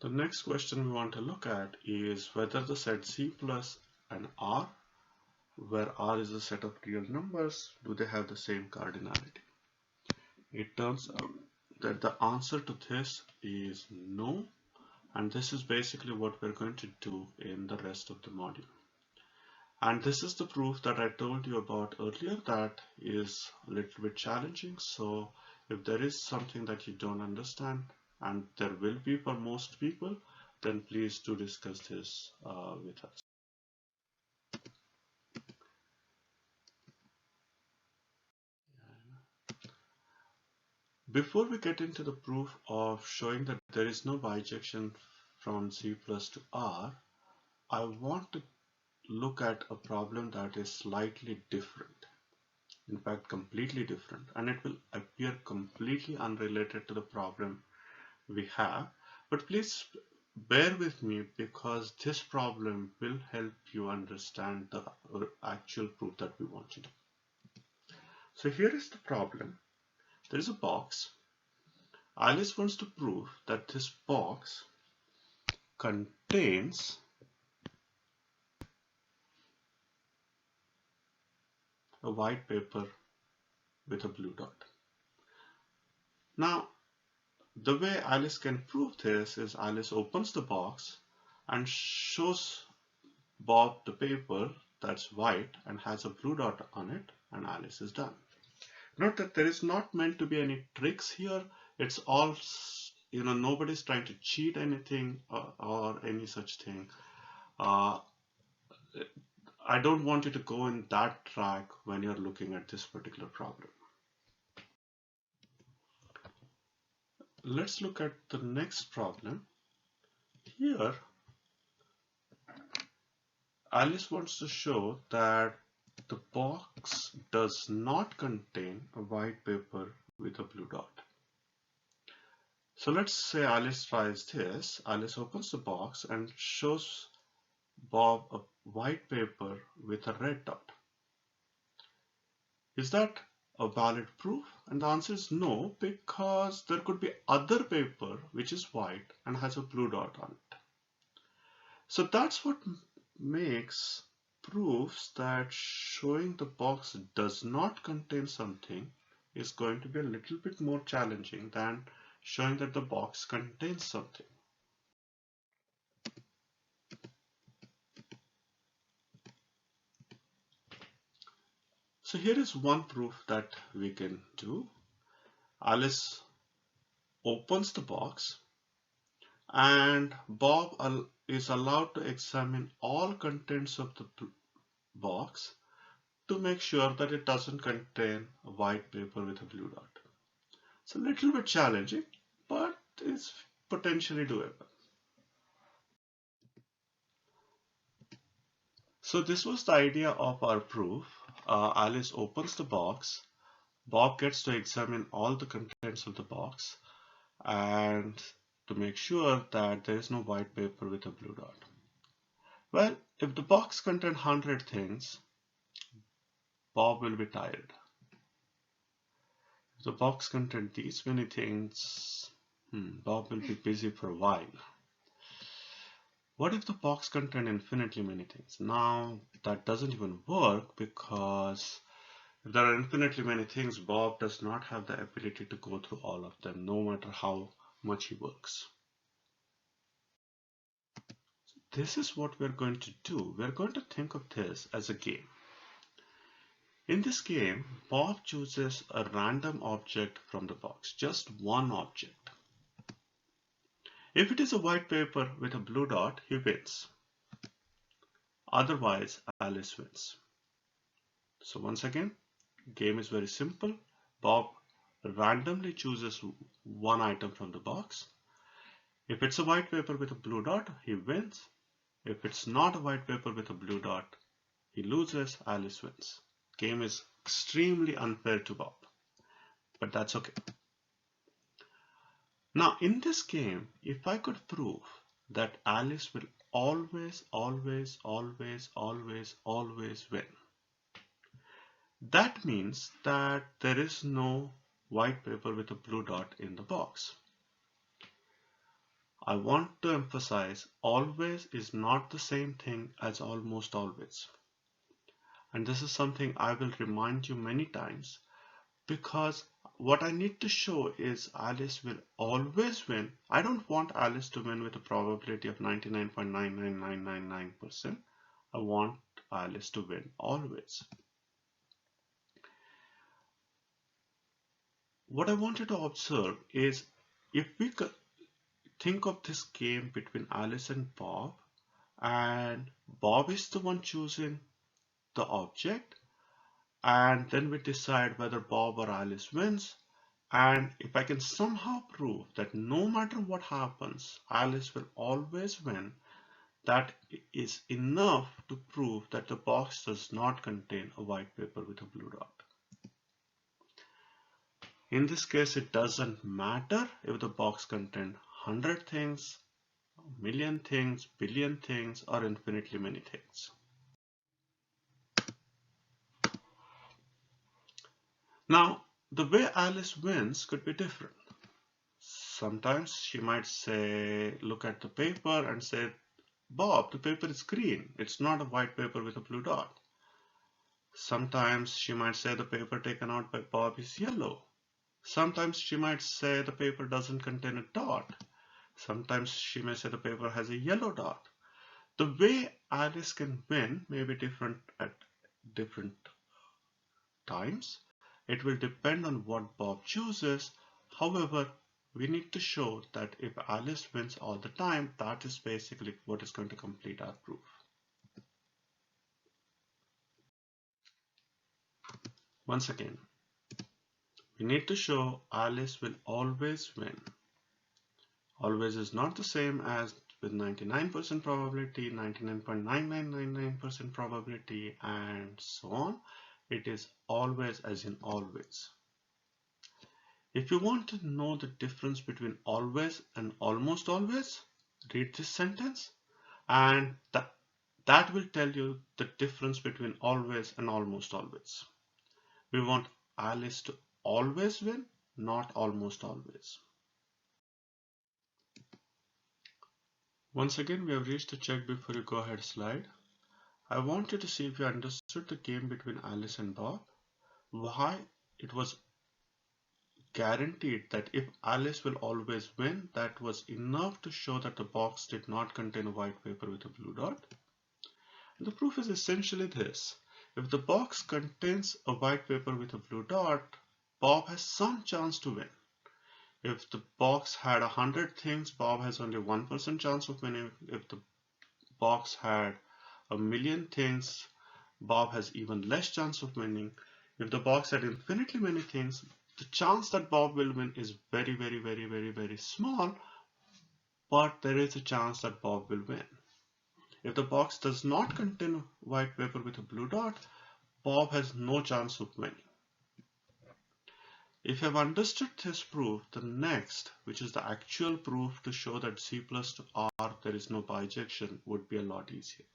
The next question we want to look at is whether the set C plus and R, where R is a set of real numbers, do they have the same cardinality? It turns out that the answer to this is no, and this is basically what we're going to do in the rest of the module. And this is the proof that I told you about earlier that is a little bit challenging. So if there is something that you don't understand, and there will be for most people, then please do discuss this with us. Before we get into the proof of showing that there is no bijection from C plus to R, I want to look at a problem that is slightly different. In fact, completely different, and it will appear completely unrelated to the problem we have. But please bear with me because this problem will help you understand the actual proof that we want to do. So here is the problem. There is a box. Alice wants to prove that this box contains a white paper with a blue dot. Now, the way Alice can prove this is Alice opens the box and shows Bob the paper that's white and has a blue dot on it, and Alice is done. Note that there is not meant to be any tricks here. It's all, nobody's trying to cheat anything or any such thing. I don't want you to go in that track when you're looking at this particular problem. Let's look at the next problem. Here, Alice wants to show that the box does not contain a white paper with a blue dot. So let's say Alice tries this. Alice opens the box and shows Bob a white paper with a red dot. Is that a valid proof? And the answer is no, because there could be other paper which is white and has a blue dot on it. So that's what makes proofs that showing the box does not contain something is going to be a little bit more challenging than showing that the box contains something. So here is one proof that we can do. Alice opens the box and Bob is allowed to examine all contents of the box to make sure that it doesn't contain a white paper with a blue dot. It's a little bit challenging, but it's potentially doable. So this was the idea of our proof. Alice opens the box. Bob gets to examine all the contents of the box and to make sure that there is no white paper with a blue dot. Well, if the box contains 100 things, Bob will be tired. If the box contains these many things, Bob will be busy for a while. What if the box contains infinitely many things? Now, that doesn't even work because if there are infinitely many things, Bob does not have the ability to go through all of them, no matter how much he works. So this is what we're going to do. We're going to think of this as a game. In this game, Bob chooses a random object from the box, just one object. If it is a white paper with a blue dot, he wins. Otherwise, Alice wins. So once again, game is very simple. Bob randomly chooses one item from the box. If it's a white paper with a blue dot, he wins. If it's not a white paper with a blue dot, he loses. Alice wins. Game is extremely unfair to Bob, but that's okay. Now in this game, if I could prove that Alice will always win, that means that there is no white paper with a blue dot in the box. I want to emphasize always is not the same thing as almost always. And this is something I will remind you many times, because what I need to show is Alice will always win. I don't want Alice to win with a probability of 99.99999%. I want Alice to win always. What I want you to observe is, if we could think of this game between Alice and Bob, and Bob is the one choosing the object, and then we decide whether Bob or Alice wins. And if I can somehow prove that no matter what happens, Alice will always win, that is enough to prove that the box does not contain a white paper with a blue dot. In this case, it doesn't matter if the box contains 100 things, a million things, billion things, or infinitely many things. Now, the way Alice wins could be different. Sometimes she might say, look at the paper and say, Bob, the paper is green. It's not a white paper with a blue dot. Sometimes she might say the paper taken out by Bob is yellow. Sometimes she might say the paper doesn't contain a dot. Sometimes she may say the paper has a yellow dot. The way Alice can win may be different at different times. It will depend on what Bob chooses. However, we need to show that if Alice wins all the time, that is basically what is going to complete our proof. Once again, we need to show Alice will always win. Always is not the same as with 99% probability, 99.9999% probability, and so on. It is always as in always. If you want to know the difference between always and almost always, read this sentence, and that will tell you the difference between always and almost always. We want Alice to always win, not almost always. Once again, we have reached the check before you go ahead slide. I want you to see if you understood the game between Alice and Bob, why it was guaranteed that if Alice will always win, that was enough to show that the box did not contain a white paper with a blue dot. And the proof is essentially this. If the box contains a white paper with a blue dot, Bob has some chance to win. If the box had 100 things, Bob has only 1% chance of winning. If the box had a million things, Bob has even less chance of winning. If the box had infinitely many things, the chance that Bob will win is very, very, very, very, very small, but there is a chance that Bob will win. If the box does not contain white paper with a blue dot, Bob has no chance of winning. If you have understood this proof, the next, which is the actual proof to show that C plus to R there is no bijection, would be a lot easier.